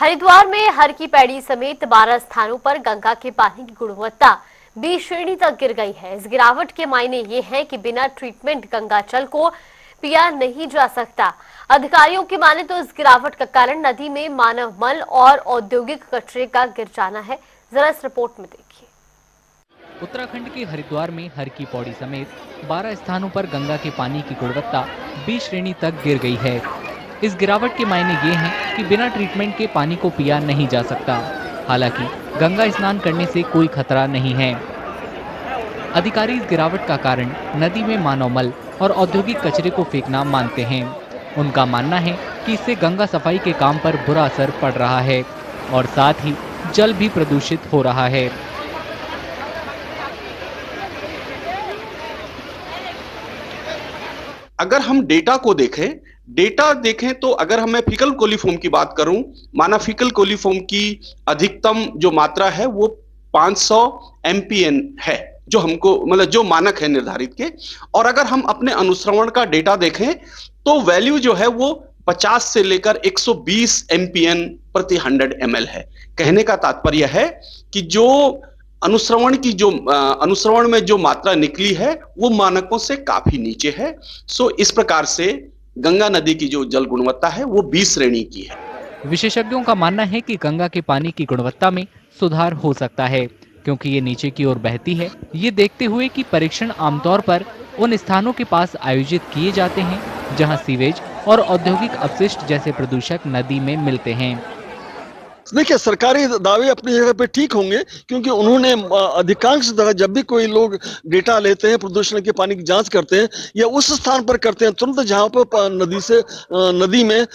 हरिद्वार में हर की पैड़ी समेत 12 स्थानों पर गंगा के पानी की गुणवत्ता बी श्रेणी तक गिर गई है। इस गिरावट के मायने ये हैं कि बिना ट्रीटमेंट गंगा जल को पिया नहीं जा सकता। अधिकारियों की माने तो इस गिरावट का कारण नदी में मानव मल और औद्योगिक कचरे का गिर जाना है। जरा इस रिपोर्ट में देखिए। उत्तराखंड के हरिद्वार में हर की पौड़ी समेत 12 स्थानों पर गंगा के पानी की गुणवत्ता बी श्रेणी तक गिर गई है। इस गिरावट के मायने ये हैं कि बिना ट्रीटमेंट के पानी को पिया नहीं जा सकता। हालांकि गंगा स्नान करने से कोई खतरा नहीं है। अधिकारी इस गिरावट का कारण नदी में मानव मल और औद्योगिक कचरे को फेंकना मानते हैं। उनका मानना है कि इससे गंगा सफाई के काम पर बुरा असर पड़ रहा है और साथ ही जल भी प्रदूषित हो रहा है। अगर हम डेटा देखें तो अगर मैं फीकल कोलीफॉर्म की बात करूं, माना फीकल कोलीफॉर्म की अधिकतम जो मात्रा है वो 500 एमपीएन है, जो हमको मतलब जो मानक है निर्धारित के। और अगर हम अपने अनुश्रवण का डेटा देखें तो वैल्यू जो है वो 50 से लेकर 120 एमपीएन प्रति 100 ml है। कहने का तात्पर्य है कि जो अनुश्रवण में जो मात्रा निकली है वो मानकों से काफी नीचे है। सो इस प्रकार से गंगा नदी की जो जल गुणवत्ता है वो बी श्रेणी की है। विशेषज्ञों का मानना है कि गंगा के पानी की गुणवत्ता में सुधार हो सकता है क्योंकि ये नीचे की ओर बहती है। ये देखते हुए कि परीक्षण आमतौर पर उन स्थानों के पास आयोजित किए जाते हैं जहां सीवेज और औद्योगिक अपशिष्ट जैसे प्रदूषक नदी में मिलते हैं। देखिए, सरकारी दावे अपनी जगह पे ठीक होंगे क्योंकि उन्होंने अधिकांश जब भी कोई लोग डेटा लेते हैं, प्रदूषण के पानी की जांच करते हैं या उस स्थान पर करते हैं तुरंत जहां पर नदी में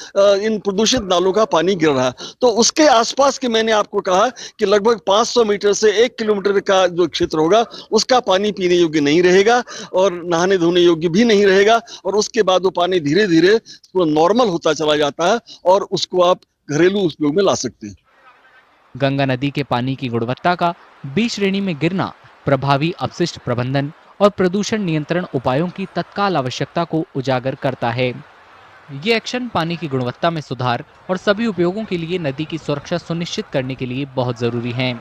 इन प्रदूषित नालों का पानी गिर रहा है। तो उसके आसपास के मैंने आपको कहा कि लगभग 500 मीटर से 1 किलोमीटर का जो क्षेत्र होगा उसका पानी पीने योग्य नहीं रहेगा और नहाने धोने योग्य भी नहीं रहेगा। और उसके बाद वो पानी धीरे धीरे नॉर्मल होता चला जाता है और उसको आप घरेलू उपयोग में ला सकते हैं। गंगा नदी के पानी की गुणवत्ता का बी श्रेणी में गिरना प्रभावी अपशिष्ट प्रबंधन और प्रदूषण नियंत्रण उपायों की तत्काल आवश्यकता को उजागर करता है। ये एक्शन पानी की गुणवत्ता में सुधार और सभी उपयोगों के लिए नदी की सुरक्षा सुनिश्चित करने के लिए बहुत जरूरी है।